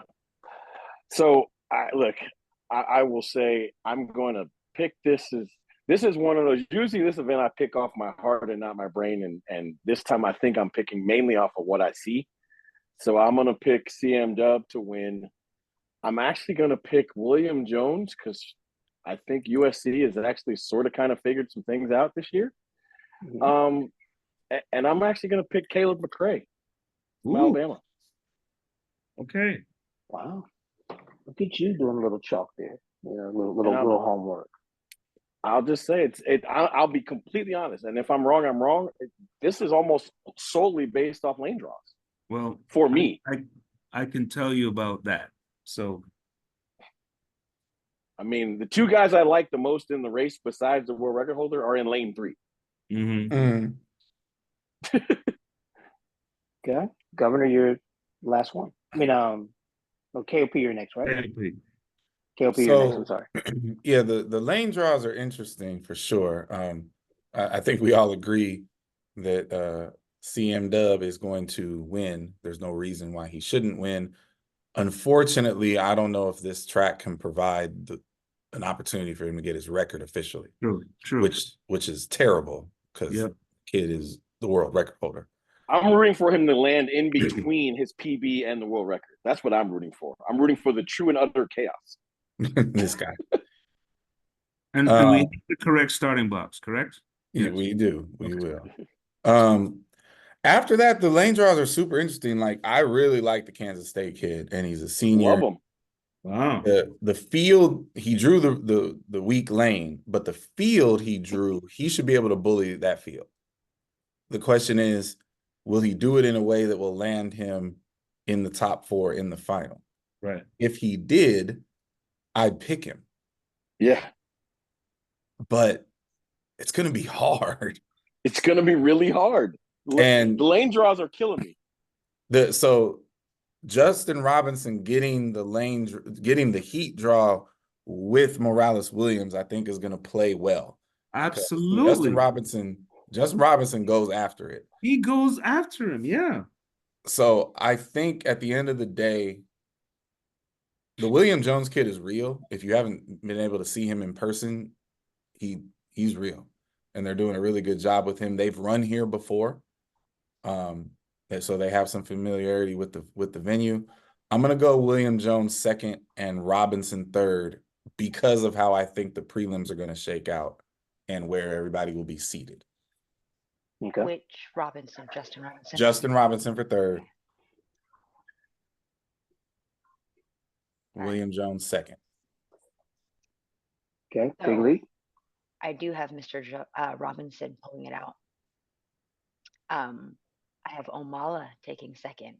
So I will say I'm going to pick this is one of those. Usually, this event I pick off my heart and not my brain, and this time I think I'm picking mainly off of what I see. So I'm going to pick CM Dub to win. I'm actually going to pick William Jones because I think USC has actually sort of kind of figured some things out this year. Mhm. And I'm actually going to pick Caleb McRae from Alabama. Okay. Wow. Look at you doing a little chalk there. You know, little homework. I'll just say I'll be completely honest. And if I'm wrong, I'm wrong. This is almost solely based off lane draws. Well, for me, I can tell you about that. So, I mean, the two guys I like the most in the race besides the world record holder are in lane 3. Okay. Governor, you're last one. I mean, KOP, you're next, right? KOP, you're next. I'm sorry. Yeah, the lane draws are interesting for sure. I think we all agree that CM Dub is going to win. There's no reason why he shouldn't win. Unfortunately, I don't know if this track can provide an opportunity for him to get his record officially. True. Which is terrible because the kid is the world record holder. I'm rooting for him to land in between his PB and the world record. That's what I'm rooting for. I'm rooting for the true and utter chaos. This guy. And we have the correct starting box, correct? Yeah, we do. We will. After that, the lane draws are super interesting. Like, I really like the Kansas State kid, and he's a senior. Love him. Wow. The field, he drew the weak lane, but the field he drew, he should be able to bully that field. The question is, will he do it in a way that will land him in the top 4 in the final? Right. If he did, I'd pick him. Yeah. But it's going to be hard. It's going to be really hard. And the lane draws are killing me. So Justin Robinson getting the heat draw with Morales Williams, I think, is going to play well. Absolutely. Justin Robinson goes after it. He goes after him, yeah. So I think at the end of the day, the William Jones kid is real. If you haven't been able to see him in person, he's real. And they're doing a really good job with him. They've run here before. And so they have some familiarity with the venue. I'm going to go William Jones second and Robinson third because of how I think the prelims are going to shake out and where everybody will be seated. Okay. Which Robinson? Justin Robinson? Justin Robinson for third. William Jones second. Okay, big league. I do have Mr. Robinson pulling it out. I have Omala taking second,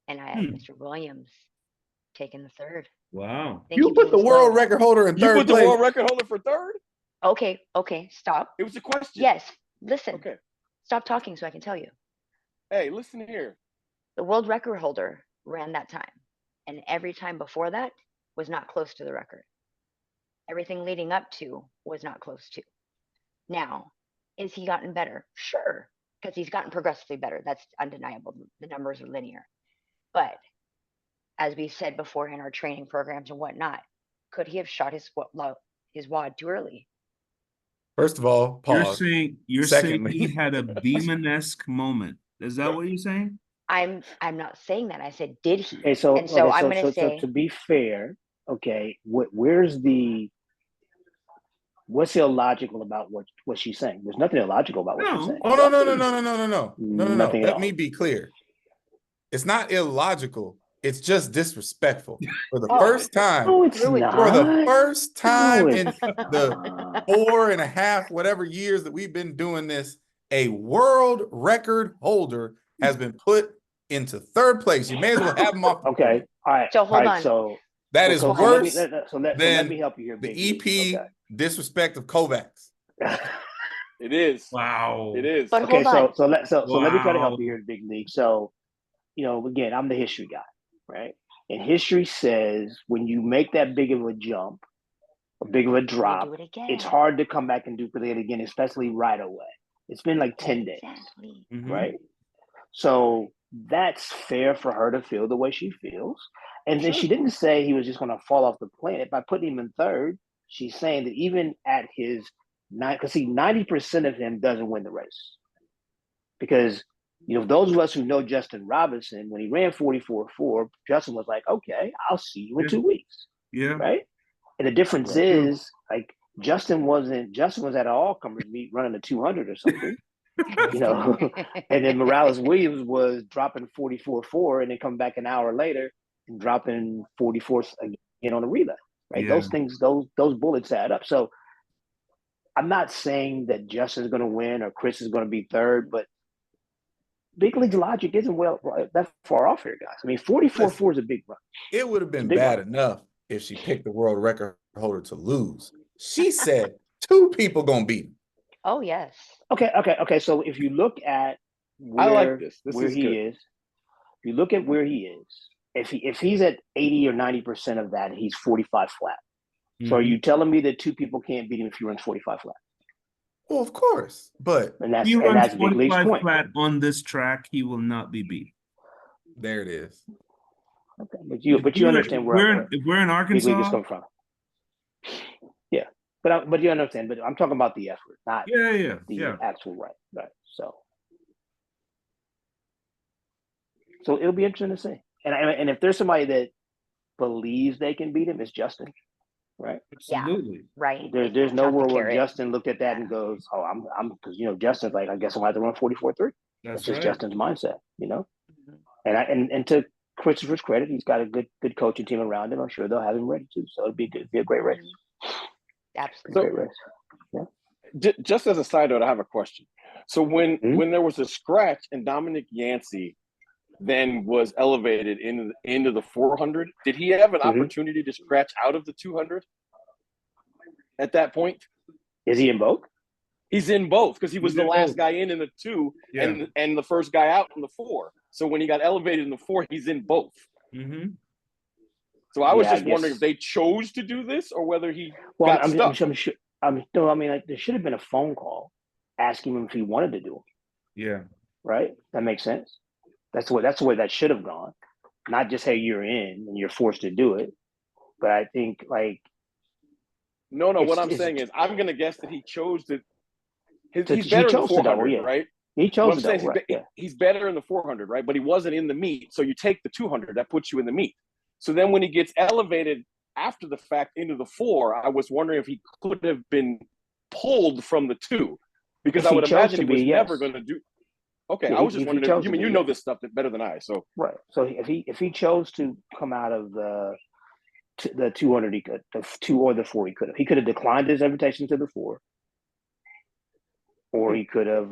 and I have Mr. Williams taking the third. Wow. You put the world record holder in third place. You put the world record holder for third? Okay, stop. It was a question. Yes, listen. Okay. Stop talking so I can tell you. Hey, listen here. The world record holder ran that time, and every time before that was not close to the record. Everything leading up to was not close to. Now, is he gotten better? Sure, because he's gotten progressively better. That's undeniable. The numbers are linear. But as we said before in our training programs and whatnot, could he have shot his wad too early? First of all, pause. You're saying he had a Beeman-esque moment. Is that what you're saying? I'm not saying that. I said, did he? Okay, so I'm going to say, to be fair, okay, what's illogical about what she's saying? There's nothing illogical about what she's saying. Oh, no. Let me be clear. It's not illogical. It's just disrespectful. For the first time, in the 4.5 whatever years that we've been doing this, a world record holder has been put into third place. You may as well have him off. Okay, all right. So hold on. So that is worse let me help you here. The EP disrespect of Kovacs. It is. Wow. It is. But okay, so let me try to help you here in Big League. So, again, I'm the history guy, right? And history says when you make that big of a jump, a big of a drop, it's hard to come back and duplicate it again, especially right away. It's been like 10 days, right? So that's fair for her to feel the way she feels. And then she didn't say he was just going to fall off the planet. By putting him in third, she's saying that even at his 90% of him doesn't win the race. Because, you know, those of us who know Justin Robinson, when he ran 44.4, Justin was like, okay, I'll see you in 2 weeks. Yeah. Right. And the difference is, like, Justin was at an all-comers meet running a 200 or something. You know, and then Morales Williams was dropping 44.4 and then come back an hour later and dropping 44 again on a relay, right? Those things, those bullets add up. So I'm not saying that Justin's going to win or Chris is going to be third, but big league logic isn't that far off here, guys. I mean, 44.4 is a big run. It would have been bad enough if she picked the world record holder to lose. She said 2 people gonna beat him. Oh, yes. Okay. So if you look at where, I like this. Where he is, if you look at where he is, if he's at 80 or 90% of that, he's 45 flat. So are you telling me that 2 people can't beat him if he runs 45 flat? Well, of course, but that's he runs Big League's 45 point. flat on this track, he will not be beat. There it is. Okay, but you understand where if we're in Big League is Arkansas, coming from. Yeah, but you understand. But I'm talking about the effort, not the actual right. So it'll be interesting to see. And if there's somebody that believes they can beat him, it's Justin, right? Absolutely. Yeah, right. There's no world where Justin looked at that and goes, "Oh, I'm," because you know Justin's like, I guess I'm going to run 44.3. That's just Justin's mindset, you know. And to Christopher's credit, he's got a good coaching team around him. I'm sure they'll have him ready too. So it'll be good. It'll be a great race. Absolutely. Great race. Yeah. Just as a side note, I have a question. So when there was a scratch and Dominic Yancey then was elevated into the 400, did he have an opportunity to scratch out of the 200 at that point? Is he in both? He's in both because he was the last guy in the 2 and the first guy out in the 4. So when he got elevated in the 4, he's in both. So I was just wondering if they chose to do this or whether he got stuck. There should have been a phone call asking him if he wanted to do it. Yeah. Right? That makes sense. That's the way that should have gone. Not just, hey, you're in and you're forced to do it. But I think, like... No, what I'm saying is I'm going to guess that he chose to... He's better in the 400, right? He chose to double, He's better in the 400, right? But he wasn't in the meet. So you take the 200, that puts you in the meet. So then when he gets elevated after the fact into the 4, I was wondering if he could have been pulled from the 2. Because I would imagine he was never going to do... Okay, I was just wondering. You know this stuff better than I. So right. So if he chose to come out of the 200, he could. The 2 or the 4, he could have. He could have declined his invitation to the 4, or he could have.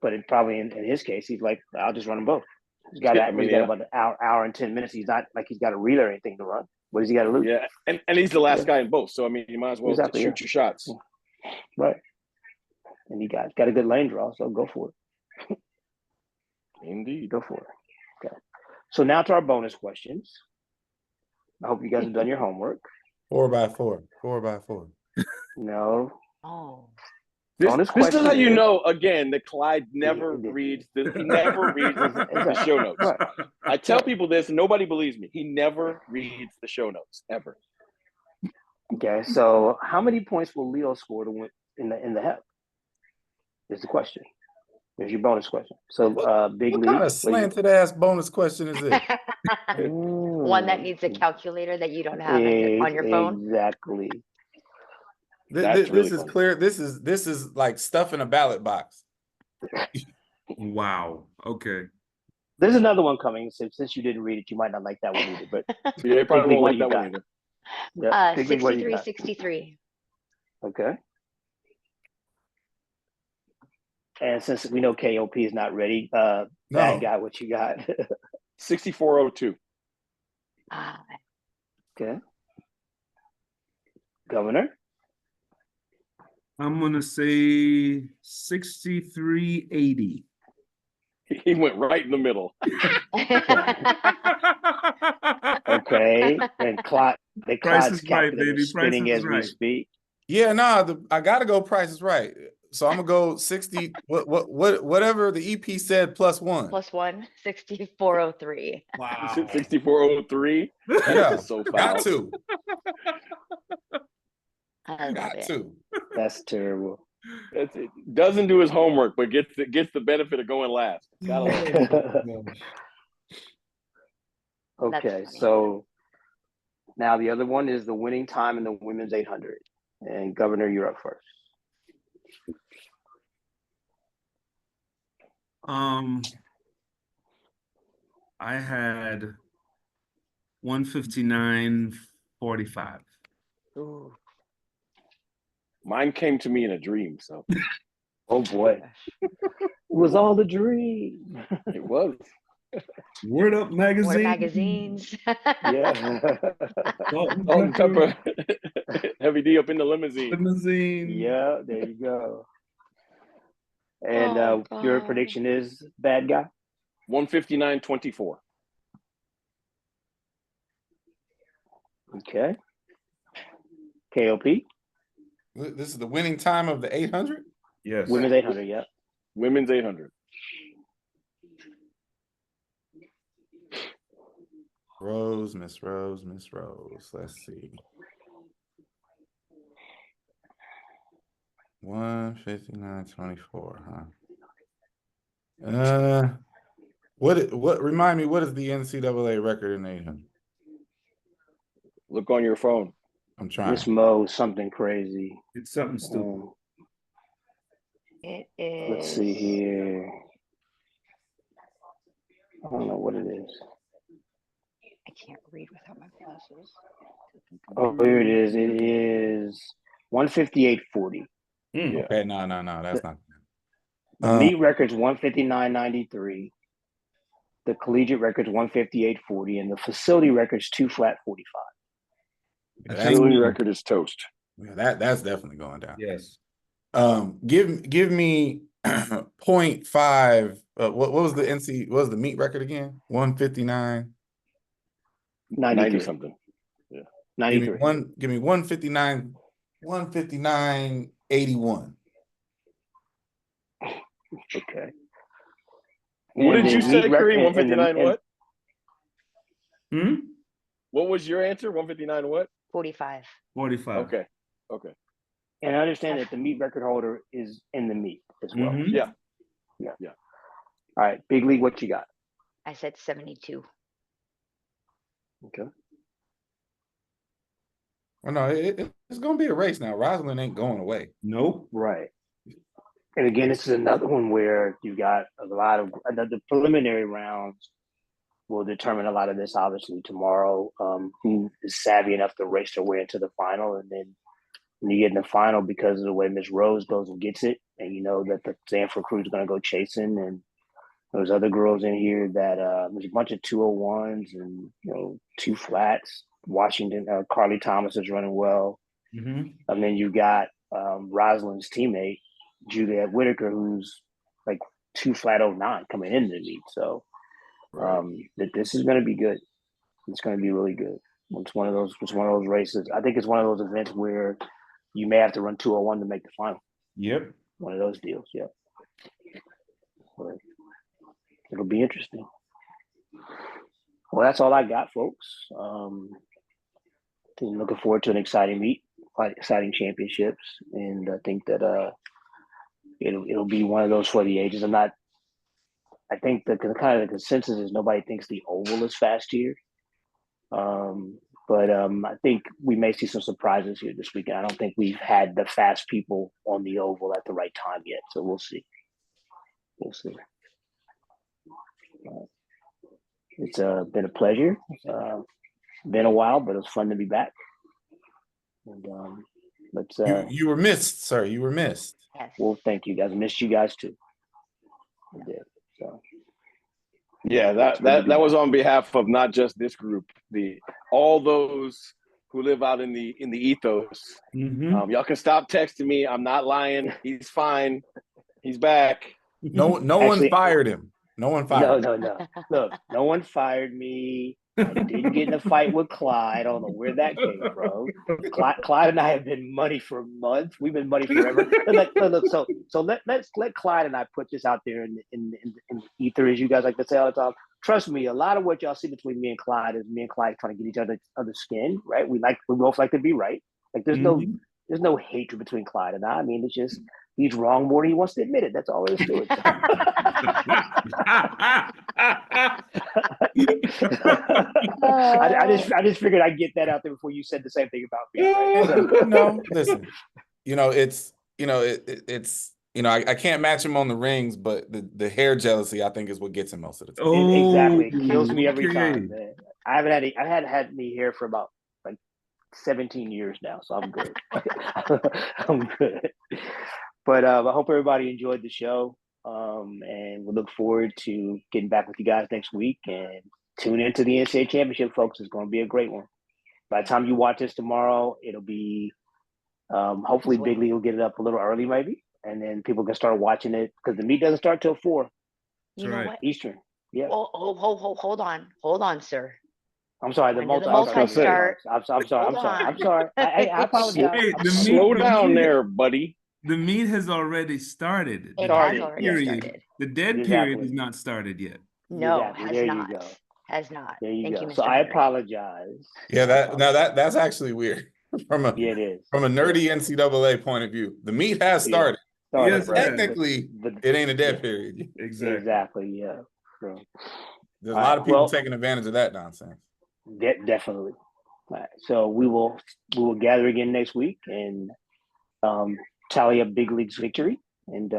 But probably in his case, he's like, I'll just run them both. He's got about an hour and 10 minutes. He's not like he's got a relay or anything to run. What does he got to lose? Yeah, and he's the last guy in both. So I mean, you might as well shoot your shots. Right. And he got a good lane draw, so go for it. Indeed. Go for it. Okay. So now to our bonus questions. I hope you guys have done your homework. 4x4. 4x4. No. Oh. This is how you know, again, that Clyde never reads the show notes. Right. I tell people this, and nobody believes me. He never reads the show notes, ever. Okay, so how many points will Leo score to win in the HEP? Is the question. Here's your bonus question. So, Big League. What kind of slanted ass bonus question is it? One that needs a calculator that you don't have on your phone. Exactly. This is clear. This is like stuff in a ballot box. Wow. Okay. There's another one coming. Since you didn't read it, you might not like that one either. But yeah, you probably won't like that one either. Yeah. 63. Okay. And since we know KOP is not ready, bad guy, what you got? 6402. Okay. Governor? I'm going to say 6380. He went right in the middle. Okay, and the Price clock's is right, baby. Price spinning is as we right. speak. Yeah, nah, I gotta go Price is Right. So I'm gonna go 60, whatever the EP said +1. +1, 6403. Wow. 6403. Yeah, So got foul. to. I love Got it. to. That's terrible. That's it. Doesn't do his homework, but gets the benefit of going last. Gotta love it. Okay, funny. so now the other one is the winning time in the women's 800. And Governor, you're up first. I had 159.45. Ooh. Mine came to me in a dream, so Oh boy. It was all a dream. it was. Word Up magazine. More magazines. Yeah. Salt and Salt and pepper. pepper. Heavy D up in the limousine. Limousine. Yeah, there you go. And Oh, your God. prediction is bad guy? 159.24. Okay. KOP? This is the winning time of the 800? Yes. Women's 800, yeah. Women's 800. Miss Rose. Let's see. 159.24, huh? What remind me, what is the NCAA record in 800? Look on your phone. I'm trying. Miss Mo, something crazy. It's something stupid. It is. Let's see here. I don't know what it is. I can't read without my glasses. Oh, here it is. It is 158.40. Yeah. Okay, no, that's not. The meet record's 159.93. The collegiate record's 158.40, and the facility record's 2:45. The facility record is toast. Yeah, that's definitely going down. Yes. Give me 0.5. What was the what was the meet record again? 159. 90 something. Yeah. 93. Give me 159, 159.81. Okay. What And did you the say, meet record- Kareem? 159 what? Hmm? What was your answer? 159 what? 45. 45. Okay. And I understand that the meet record holder is in the meet as well. Mhm. Yeah. All right, Big League, what you got? I said 72. Okay. Well, no, it's going to be a race now. Rosalind ain't going away. Nope. Right. And again, this is another one where you got a lot of the preliminary rounds will determine a lot of this, obviously, tomorrow. Who is savvy enough to race their way into the final. And then when you get in the final, because of the way Miss Rose goes and gets it, and you know that the Sanford crew is going to go chasing, and there's other girls in here that there's a bunch of 201s and, you know, 2 flats. Washington, Carly Thomas is running well. Mm-hmm. And then you got Rosalind's teammate, Juliet Whitaker, who's like 2 flat 09 coming into the meet. So this is going to be good. It's going to be really good. It's one of those races. I think it's one of those events where you may have to run 201 to make the final. Yep. One of those deals. Yeah. But it'll be interesting. Well, that's all I got, folks. Looking forward to an exciting meet, quite exciting championships, and I think that it'll be one of those for the ages. I think the kind of the consensus is nobody thinks the oval is fast here, but I think we may see some surprises here this weekend. I don't think we've had the fast people on the oval at the right time yet, so we'll see. It's been a pleasure. Been a while, but it was fun to be back. And let's. You were missed, sir. You were missed. Yes. Well, thank you guys. I missed you guys too. I did. So. Yeah, that was on behalf of not just this group, all those who live out in the ethos. Mm-hmm. Y'all can stop texting me. I'm not lying. He's fine. He's back. No Actually, one fired him. No one fired. No. Look, no one fired me. I didn't get in a fight with Clyde. I don't know where that came from. Clyde and I have been money for months. We've been money forever. Look, so let's let Clyde and I put this out there in the ether, as you guys like to say all the time. Trust me, a lot of what y'all see between me and Clyde is me and Clyde trying to get each other's skin, right? We both like to be right. Like there's no hatred between Clyde and I. I mean, it's just he's wrong more than he wants to admit it. That's all there is to it. I just figured I'd get that out there before you said the same thing about me. Right? No, listen. I can't match him on the rings, but the hair jealousy I think is what gets him most of the time. Exactly, it kills me every time, man. I haven't had any hair for about like 17 years now, so I'm good. I'm good. But I hope everybody enjoyed the show, and we look forward to getting back with you guys next week. And tune into the NCAA Championship, folks. It's going to be a great one. By the time you watch this tomorrow, it'll be hopefully Big League will get it up a little early, maybe, and then people can start watching it because the meet doesn't start till 4. You know what? Eastern. Yeah. Hold on, sir. I'm sorry. I'm sorry. I apologize. Slow down there, buddy. The meet has already started. It has already started. The dead period has not started yet. No, has not. Has not. There you Thank go. you, Mr. So I Henry. apologize. Yeah, that's actually weird from a it is. From a nerdy NCAA point of view. The meet has started. Yes, technically, it ain't a dead period. Exactly. Yeah. So, there's a lot of people taking advantage of that nonsense. Definitely. All right. So we will gather again next week and tally up Big League's victory and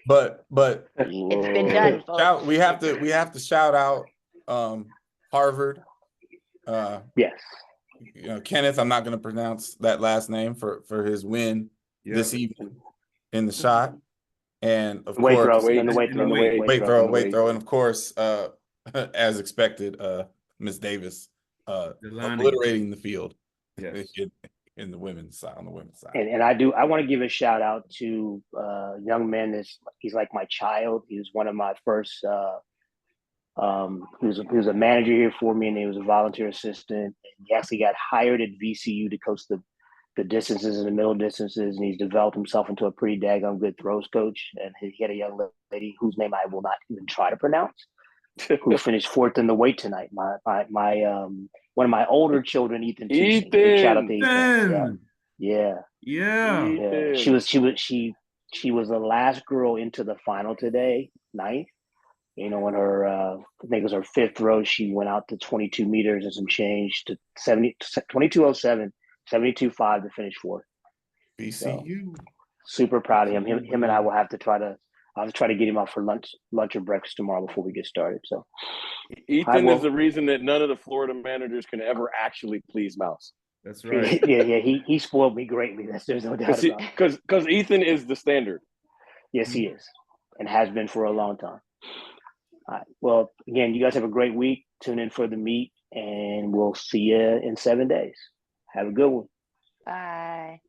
but it's been done, folks. we have to shout out Harvard. Yes. Kenneth, I'm not going to pronounce that last name for his win this evening in the shot, and of course weight throw, and of course as expected, Miss Davis obliterating the field in the women's side, on the women's side. And I want to give a shout out to a young man he's like my child. He was one of my first he was a manager here for me, and he was a volunteer assistant. And he actually got hired at VCU to coach the distances and the middle distances, and he's developed himself into a pretty daggone good throws coach. And he had a young lady whose name I will not even try to pronounce, who finished 4th in the weight tonight. My one of my older children, Ethan. Shout out to Ethan. Yeah. She was the last girl into the final today, 9th. You know, when her, I think it was her 5th throw, she went out to 22 meters and some change to 22.07, 72.5 to finish 4th. VCU. So, super proud of him. Him and I will have to I'll try to get him out for lunch or breakfast tomorrow before we get started. So Ethan is the reason that none of the Florida managers can ever actually please Mouse. That's right. Yeah. He spoiled me greatly. There's no doubt about it. Because Ethan is the standard. Yes, he is, and has been for a long time. All right. Well, again, you guys have a great week. Tune in for the meet, and we'll see you in 7 days. Have a good one. Bye.